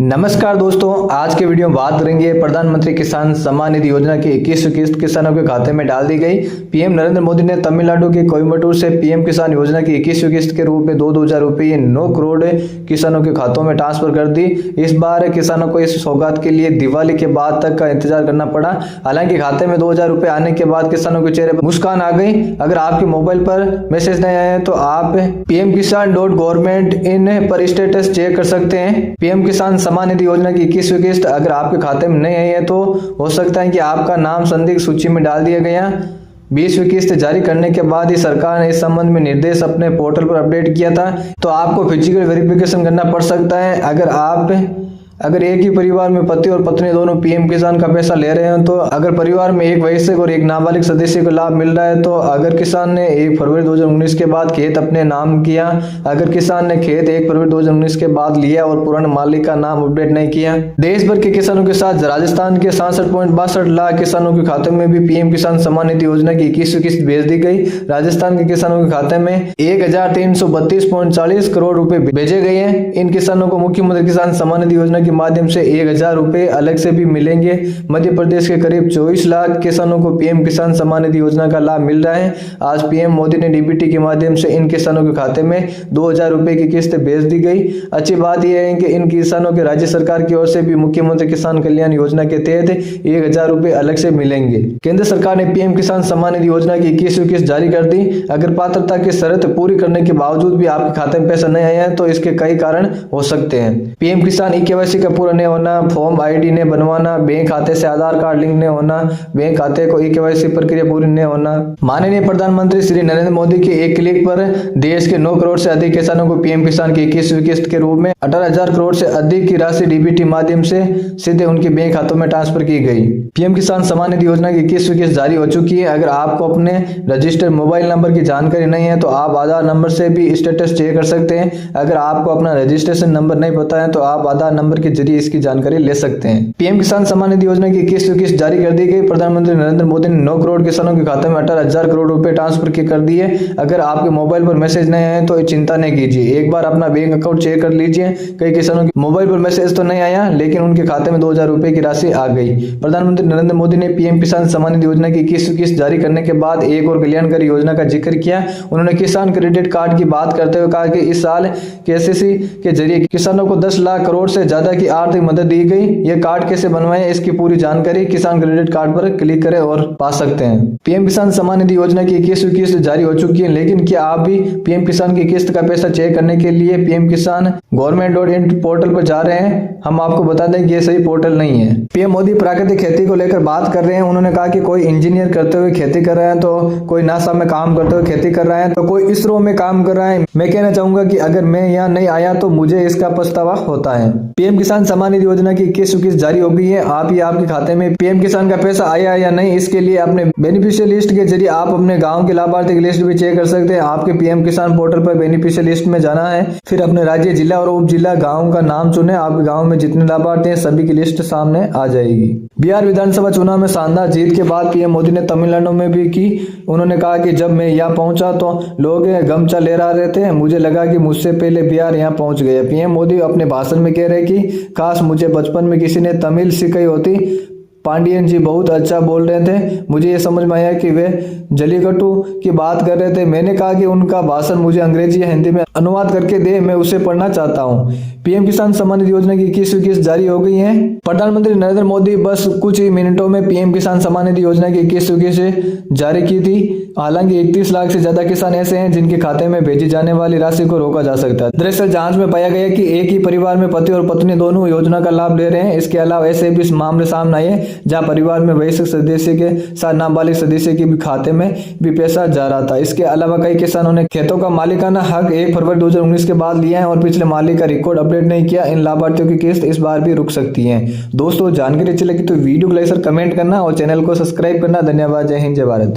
नमस्कार दोस्तों, आज के वीडियो में बात करेंगे प्रधानमंत्री किसान सम्मान निधि योजना की 21वीं किस्त किसानों के खाते में डाल दी गई। पीएम नरेंद्र मोदी ने तमिलनाडु के कोयम्बटूर से पीएम किसान योजना की 21वीं किस्त के रूप में 2,000 रुपये 9 करोड़ किसानों के खातों में ट्रांसफर कर दी। इस बार किसानों को इस सौगात के लिए दिवाली के बाद तक का इंतजार करना पड़ा। हालांकि खाते में 2,000 रुपये आने के बाद किसानों के चेहरे पर मुस्कान आ गई। अगर आपके मोबाइल पर मैसेज नहीं आया है तो आप pmkisan.government.in पर स्टेटस चेक कर सकते हैं। पीएम किसान सम्मान निधि योजना की 21वीं किस्त अगर आपके खाते में नहीं आई है तो हो सकता है कि आपका नाम संदिग्ध सूची में डाल दिया गया। 20वीं किस्त जारी करने के बाद ही सरकार ने इस संबंध में निर्देश अपने पोर्टल पर अपडेट किया था, तो आपको फिजिकल वेरिफिकेशन करना पड़ सकता है। अगर एक ही परिवार में पति और पत्नी दोनों पीएम किसान का पैसा ले रहे हैं तो अगर परिवार में एक वयस्क और एक नाबालिग सदस्य को लाभ मिल रहा है तो अगर किसान ने 1 फरवरी 2019 के बाद खेत अपने नाम किया, अगर किसान ने खेत 1 फरवरी 2019 के बाद लिया और पुराने मालिक का नाम अपडेट नहीं किया। देश भर के किसानों के साथ राजस्थान के 66.62 लाख किसानों के खाते में भी पीएम किसान सम्मान निधि योजना की 21वीं किस्त भेज दी गई। राजस्थान के किसानों के खाते में 1,332.40 करोड़ रुपए भेजे गए हैं। इन किसानों को मुख्यमंत्री किसान सम्मान निधि योजना के माध्यम से 1,000 रुपए अलग से भी मिलेंगे। मध्य प्रदेश के करीब 24 लाख किसानों को पीएम किसान सम्मान निधि योजना का लाभ मिल रहा है। आज पीएम मोदी ने डीबीटी के माध्यम से इन किसानों के खाते में 2,000 रुपए की किस्त भेज दी गई। अच्छी बात यह है कि इन किसानों के राज्य सरकार की ओर से भी मुख्यमंत्री किसान कल्याण योजना के तहत 1,000 रुपए अलग से मिलेंगे। केंद्र सरकार ने पीएम किसान सम्मान निधि योजना की 21वीं किस्त जारी कर दी। अगर पात्रता की शर्त पूरी करने के बावजूद भी आपके खाते में पैसा नहीं आया है तो इसके कई कारण हो सकते हैं। पीएम किसान ई-केवाईसी का पूरा नहीं होना, फॉर्म आईडी ने बनवाना, बैंक खाते से आधार कार्ड लिंक नहीं होना, बैंक खाते को ई-केवाईसी प्रक्रिया पूरी नहीं होना। माननीय प्रधानमंत्री श्री नरेंद्र मोदी के एक क्लिक पर देश के 9 करोड़ से अधिक किसानों को पीएम किसान की 21वीं किस्त के रूप में 18,000 करोड़ से अधिक की राशि डीबीटी माध्यम से सीधे उनके बैंक खातों में ट्रांसफर की गई। पीएम किसान सम्मान निधि योजना की 21वीं किस्त जारी हो चुकी है। अगर आपको अपने रजिस्टर्ड मोबाइल नंबर की जानकारी नहीं है तो आप आधार नंबर से भी स्टेटस चेक कर सकते हैं। अगर आपको अपना रजिस्ट्रेशन नंबर नहीं पता है तो आप आधार नंबर के जरिए इसकी जानकारी ले सकते हैं। पीएम किसान सम्मान निधि योजना की 21वीं किस्त जारी कर दी गई। प्रधानमंत्री नरेंद्र मोदी ने 9 करोड़ किसानों के खाते में 18,000 करोड़ रुपए ट्रांसफर कर दिए। अगर आपके मोबाइल पर मैसेज नहीं आए तो चिंता नहीं कीजिए, एक बार अपना बैंक अकाउंट चेक कर लीजिए। कई किसानों के मोबाइल पर मैसेज तो नहीं आया लेकिन उनके खाते में 2,000 रुपए की राशि आ गई। प्रधानमंत्री नरेंद्र मोदी ने पीएम किसान सम्मान निधि योजना की 21वीं किस्त जारी करने के बाद एक और कल्याणकारी योजना का जिक्र किया। उन्होंने किसान क्रेडिट कार्ड की बात करते हुए कहा कि इस साल केसीसी के जरिए किसानों को 10 लाख करोड़ से ज्यादा की आर्थिक मदद दी गई। यह कार्ड कैसे बनवाएं, इसकी पूरी जानकारी किसान क्रेडिट कार्ड पर क्लिक करें और पा सकते हैं। पीएम किसान सम्मान निधि योजना की 21वीं किस्त जारी हो चुकी है, लेकिन क्या आप भी पीएम किसान की किस्त का पैसा चेक करने के लिए पीएम किसान government.in पोर्टल पर जा रहे हैं? हम आपको बता दें कि ये सही पोर्टल नहीं है। पीएम मोदी प्राकृतिक खेती को लेकर बात कर रहे हैं। उन्होंने कहा कि कोई इंजीनियर करते हुए खेती कर रहा है तो कोई नासा में काम करते हुए खेती कर रहा है तो कोई इसरो में काम कर रहा है। मैं कहना चाहूंगा कि अगर मैं यहाँ नहीं आया तो मुझे इसका पछतावा होता है। पीएम किसान सम्मान निधि योजना की 21वीं किस्त जारी हो गई है। आप ही आपके खाते में पीएम किसान का पैसा आया या नहीं, इसके लिए अपने बेनिफिशियल लिस्ट के जरिए आप अपने गांव के लाभार्थी की लिस्ट भी चेक कर सकते हैं। आपके पीएम किसान पोर्टल पर बेनिफिशियल लिस्ट में जाना है, फिर अपने राज्य, जिला और उप जिला गाँव का नाम चुने। आपके गाँव में जितने लाभार्थी हैं सभी की लिस्ट सामने आ जाएगी। बिहार विधानसभा चुनाव में शानदार जीत के बाद पीएम मोदी ने तमिलनाडु में भी की। उन्होंने कहा कि जब मैं यहाँ पहुंचा तो लोग गमछा लहरा रहे थे, मुझे लगा कि मुझसे पहले बिहार यहाँ पहुंच गया। पीएम मोदी अपने भाषण में कह रहे कि काश मुझे बचपन में किसी ने तमिल सिखाई होती। पांडियन जी बहुत अच्छा बोल रहे थे। मुझे ये समझ में आया कि वे जलीकट्टू की बात कर रहे थे। मैंने कहा कि उनका भाषण मुझे अंग्रेजी या हिंदी में अनुवाद करके दे, मैं उसे पढ़ना चाहता हूँ। पीएम किसान सम्मान निधि योजना की 21वीं किस्त जारी हो गई है। प्रधानमंत्री नरेंद्र मोदी बस कुछ ही मिनटों में पीएम किसान सम्मान निधि योजना की 21वीं किस्त जारी की थी। हालांकि 31 लाख से ज्यादा किसान ऐसे हैं जिनके खाते में भेजी जाने वाली राशि को रोका जा सकता है। दरअसल जांच में पाया गया कि एक ही परिवार में पति और पत्नी दोनों योजना का लाभ ले रहे हैं। इसके अलावा ऐसे भी मामले सामने आए जहां परिवार में वयस्क सदस्य के साथ नाबालिग सदस्य के भी खाते में भी पैसा जा रहा था। इसके अलावा कई किसानों ने खेतों का मालिकाना हक 1 फरवरी 2019 के बाद लिया है और पिछले मालिक का रिकॉर्ड अपडेट नहीं किया। इन लाभार्थियों की किस्त इस बार भी रुक सकती है। दोस्तों, जानकारी अच्छी लगी तो वीडियो को लाइक और कमेंट करना और चैनल को सब्सक्राइब करना। धन्यवाद। जय हिंद, जय भारत।